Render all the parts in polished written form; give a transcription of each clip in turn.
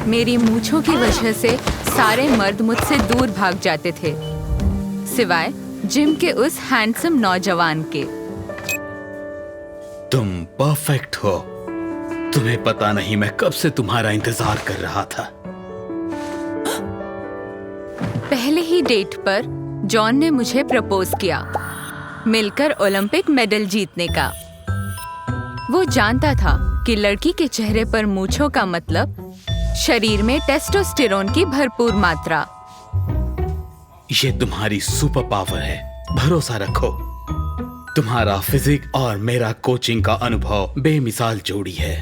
मेरी मूंछों की वजह से सारे मर्द मुझसे दूर भाग जाते थे, सिवाय जिम के उस हैंडसम नौजवान के। तुम परफेक्ट हो। तुम्हें पता नहीं मैं कब से तुम्हारा इंतजार कर रहा था। पहले ही डेट पर जॉन ने मुझे प्रपोज किया, मिलकर ओलंपिक मेडल जीतने का। वो जानता था कि लड़की के चेहरे पर मूंछों का मतलब शरीर में टेस्टोस्टेरोन की भरपूर मात्रा। ये तुम्हारी सुपर पावर है, भरोसा रखो। तुम्हारा फिजिक और मेरा कोचिंग का अनुभव बेमिसाल जोड़ी है।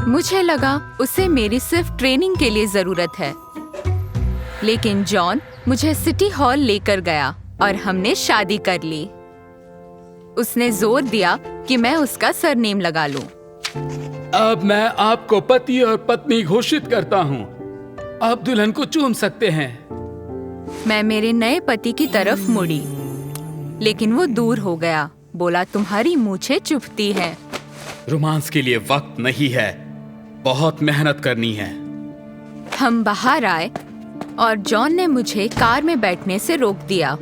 मुझे लगा उसे मेरी सिर्फ ट्रेनिंग के लिए जरूरत है, लेकिन जॉन मुझे सिटी हॉल लेकर गया और हमने शादी कर ली। उसने जोर दिया कि मैं उसका सरनेम लगा लूं। अब मैं आपको पति और पत्नी घोषित करता हूँ। आप दुल्हन को चूम सकते हैं। मैं मेरे नए पति की तरफ मुड़ी, लेकिन वो दूर हो गया। बोला, तुम्हारी मूंछें चुभती हैं। रोमांस के लिए वक्त नहीं है, बहुत मेहनत करनी है। हम बाहर आए और जॉन ने मुझे कार में बैठने से रोक दिया।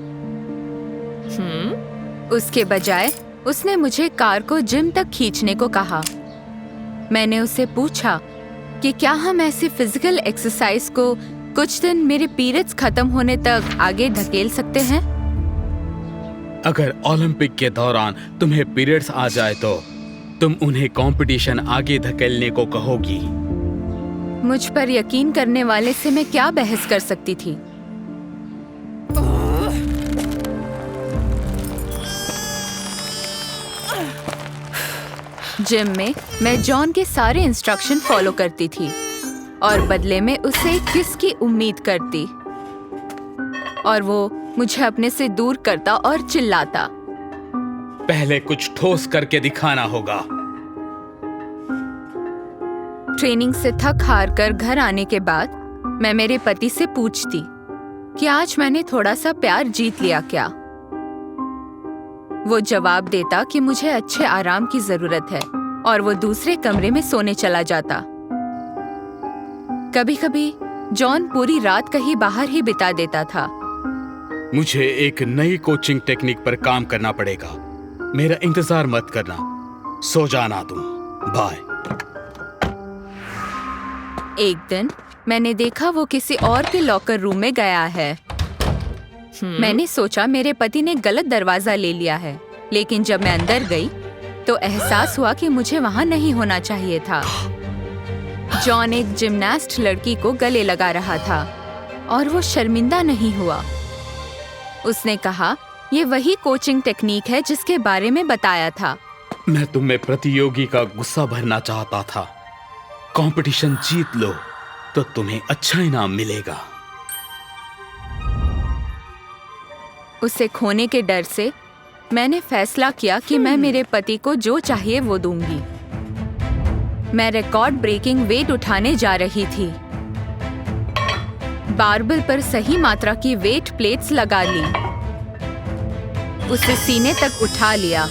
उसके बजाय उसने मुझे कार को जिम तक खींचने को कहा। मैंने उससे पूछा कि क्या हम ऐसी फिजिकल एक्सरसाइज को कुछ दिन मेरे पीरियड्स खत्म होने तक आगे धकेल सकते हैं। अगर ओलंपिक के दौरान तुम्हें पीरियड्स आ जाए तो तुम उन्हें कंपटीशन आगे धकेलने को कहोगी। मुझ पर यकीन करने वाले से मैं क्या बहस कर सकती थी। जिम में मैं जॉन के सारे इंस्ट्रक्शन फॉलो करती थी और बदले में उसे एक किस की उम्मीद करती, और वो मुझे अपने से दूर करता और चिल्लाता। पहले कुछ ठोस करके दिखाना होगा। ट्रेनिंग से थक हार कर घर आने के बाद मैं मेरे पति से पूछती कि आज मैंने थोड़ा सा प्यार जीत लिया क्या। वो जवाब देता कि मुझे अच्छे आराम की जरूरत है, और वो दूसरे कमरे में सोने चला जाता। कभी-कभी जॉन पूरी रात कहीं बाहर ही बिता देता था। मुझे एक नई कोचिंग टेक्निक पर काम करना पड़ेगा। मेरा इंतजार मत करना, सो जाना तुम। बाय। एक दिन मैंने देखा वो किसी और के लॉकर रूम में गया है। मैंने सोचा मेरे पति ने गलत दरवाजा ले लिया है, लेकिन जब मैं अंदर गई तो एहसास हुआ कि मुझे वहां नहीं होना चाहिए था। जॉन एक जिमनास्ट लड़की को गले लगा रहा था और वो शर्मिंदा नहीं हुआ। उसने कहा, ये वही कोचिंग टेक्निक है जिसके बारे में बताया था। मैं तुम्हें प्रतियोगी का गुस्सा भरना चाहता था। कंपटीशन जीत लो तो तुम्हें अच्छा इनाम मिलेगा। उसे खोने के डर से मैंने फैसला किया कि मैं मेरे पति को जो चाहिए वो दूंगी। मैं रिकॉर्ड ब्रेकिंग वेट उठाने जा रही थी। बारबल पर सही मात्रा की वेट प्लेट्स लगा ली, उसे सीने तक उठा लिया,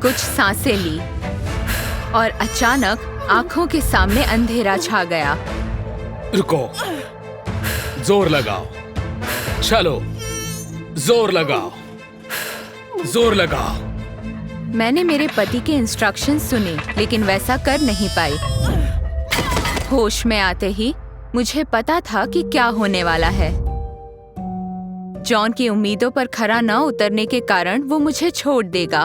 कुछ सांसें ली, और अचानक आंखों के सामने अंधेरा छा गया। रुको, जोर लगाओ, चलो, जोर लगाओ, जोर लगाओ। मैंने मेरे पति के इंस्ट्रक्शंस सुने, लेकिन वैसा कर नहीं पाई। होश में आते ही मुझे पता था कि क्या होने वाला है। जॉन की उम्मीदों पर खरा न उतरने के कारण वो मुझे छोड़ देगा।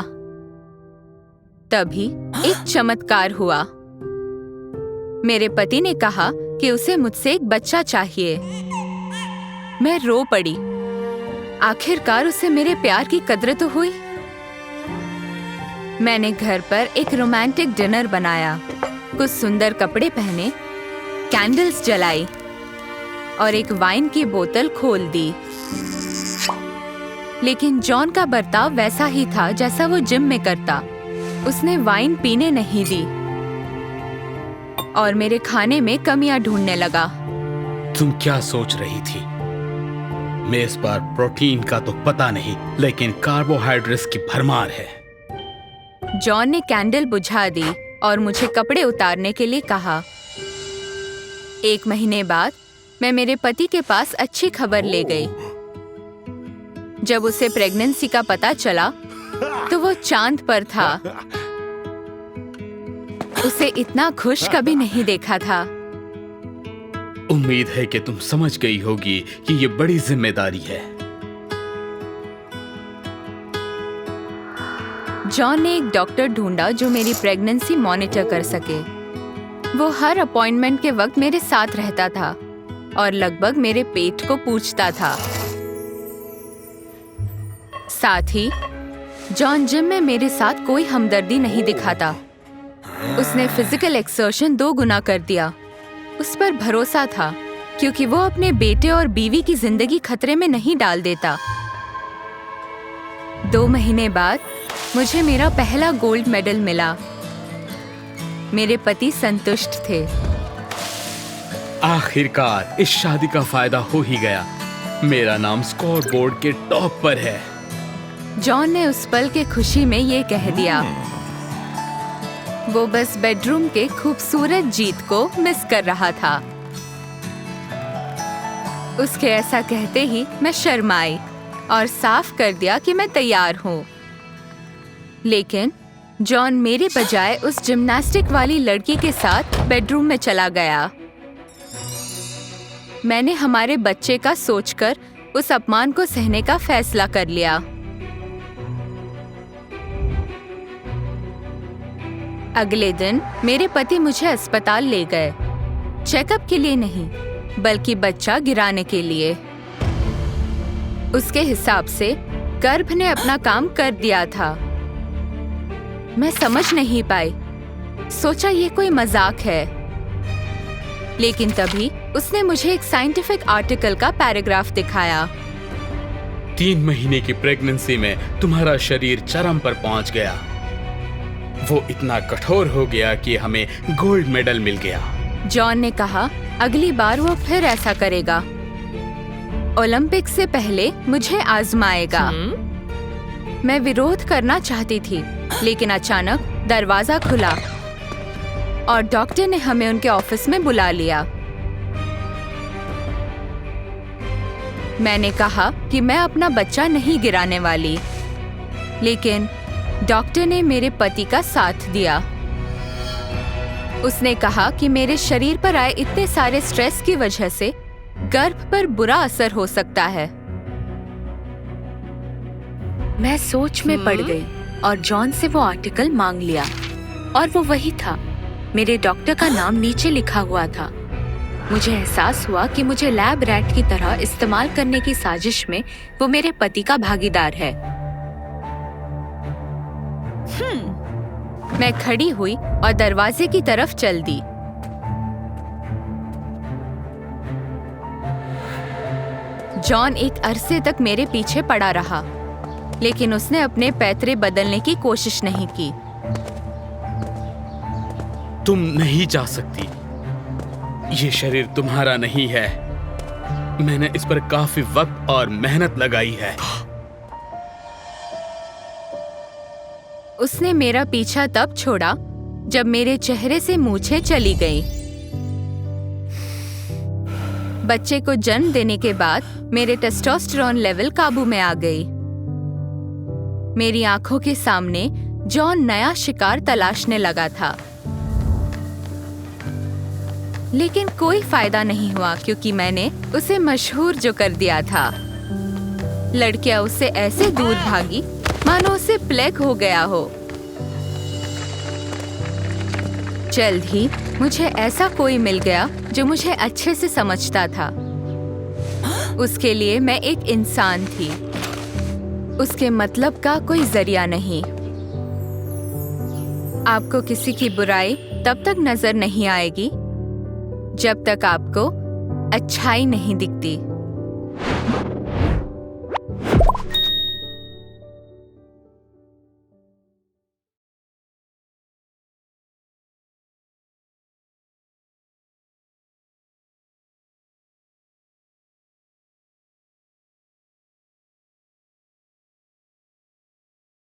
तभी एक चमत्कार हुआ। मेरे पति ने कहा कि उसे मुझसे एक बच्चा चाहिए। मैं रो पड़ी। आखिरकार उसे मेरे प्यार की कद्र तो हुई। मैंने घर पर एक रोमांटिक डिनर बनाया, कुछ सुंदर कपड़े पहने, कैंडल्स जलाई और एक वाइन की बोतल खोल दी। लेकिन जॉन का बर्ताव वैसा ही था जैसा वो जिम में करता। उसने वाइन पीने नहीं दी और मेरे खाने में कमियां ढूंढने लगा। तुम क्या सोच रही थी? मेज पर प्रोटीन का तो पता नहीं, लेकिन कार्बोहाइड्रेट्स की भरमार है। जॉन ने कैंडल बुझा दी और मुझे कपड़े उतारने के लिए कहा। 1 महीने बाद मैं मेरे पति के पास अच्छी खबर ले गई। जब उसे प्रेगनेंसी का पता चला तो वो चांद पर था। उसे इतना खुश कभी नहीं देखा था। उम्मीद है कि तुम समझ गई होगी कि ये बड़ी जिम्मेदारी है। जॉन ने एक डॉक्टर ढूंढा जो मेरी प्रेगनेंसी मॉनिटर कर सके। वो हर अपॉइंटमेंट के वक्त मेरे साथ रहता था और लगभग मेरे पेट को पूछता था। साथ ही जॉन जिम में मेरे साथ कोई हमदर्दी नहीं दिखाता। उसने फिजिकल एक्सर्शन 2 गुना कर दिया। उस पर भरोसा था क्योंकि वो अपने बेटे और बीवी की जिंदगी खतरे में नहीं डाल देता। 2 महीने बाद मुझे मेरा पहला गोल्ड मेडल मिला। मेरे पति संतुष्ट थे। आखिरकार इस शादी का फायदा हो ही गया। मेरा नाम स्कोर बोर्ड के टॉप पर है। जॉन ने उस पल के खुशी में ये कह दिया। वो बस बेडरूम के खूबसूरत जीत को मिस कर रहा था। उसके ऐसा कहते ही मैं शर्माई और साफ कर दिया कि मैं तैयार हूँ। लेकिन जॉन मेरे बजाय उस जिम्नास्टिक वाली लड़की के साथ बेडरूम में चला गया। मैंने हमारे बच्चे का सोचकर उस अपमान को सहने का फैसला कर लिया। अगले दिन मेरे पति मुझे अस्पताल ले गए, चेकअप के लिए नहीं बल्कि बच्चा गिराने के लिए। उसके हिसाब से गर्भ ने अपना काम कर दिया था। मैं समझ नहीं पाई, सोचा ये कोई मजाक है। लेकिन तभी उसने मुझे एक साइंटिफिक आर्टिकल का पैराग्राफ दिखाया। 3 महीने की प्रेगनेंसी में तुम्हारा शरीर चरम पर पहुंच गया। वो इतना कठोर हो गया कि हमें गोल्ड मेडल मिल गया। जॉन ने कहा अगली बार वो फिर ऐसा करेगा। ओलंपिक से पहले मुझे आजमाएगा। मैं विरोध करना चाहती थी, लेकिन अचानक दरवाजा खुला और डॉक्टर ने हमें उनके ऑफिस में बुला लिया। मैंने कहा कि मैं अपना बच्चा नहीं गिराने वाली, लेकिन डॉक्टर ने मेरे पति का साथ दिया। उसने कहा कि मेरे शरीर पर आए इतने सारे स्ट्रेस की वजह से गर्भ पर बुरा असर हो सकता है। मैं सोच में पड़ गई और जॉन से वो आर्टिकल मांग लिया और वो वही था। मेरे डॉक्टर का नाम नीचे लिखा हुआ था। मुझे एहसास हुआ कि मुझे लैब रैट की तरह इस्तेमाल करने की साजिश में वो मेरे पति का भागीदार है। मैं खड़ी हुई और दरवाजे की तरफ चल दी। जॉन एक अरसे तक मेरे पीछे पड़ा रहा, लेकिन उसने अपने पैतरे बदलने की कोशिश नहीं की। तुम नहीं जा सकती। ये शरीर तुम्हारा नहीं है। मैंने इस पर काफी वक्त और मेहनत लगाई है। उसने मेरा पीछा तब छोड़ा जब मेरे चेहरे से मूछें चली गईं। बच्चे को जन्म देने के बाद मेरे टेस्टोस्टेरोन लेवल काबू में आ गई। मेरी आंखों के सामने जॉन नया शिकार तलाशने लगा था, लेकिन कोई फायदा नहीं हुआ क्योंकि मैंने उसे मशहूर जो कर दिया था। लड़कियां उससे ऐसे दूर भागी मानो उसे प्लेग हो गया हो। जल्द ही मुझे ऐसा कोई मिल गया जो मुझे अच्छे से समझता था। उसके लिए मैं एक इंसान थी, उसके मतलब का कोई जरिया नहीं। आपको किसी की बुराई तब तक नजर नहीं आएगी जब तक आपको अच्छाई नहीं दिखती।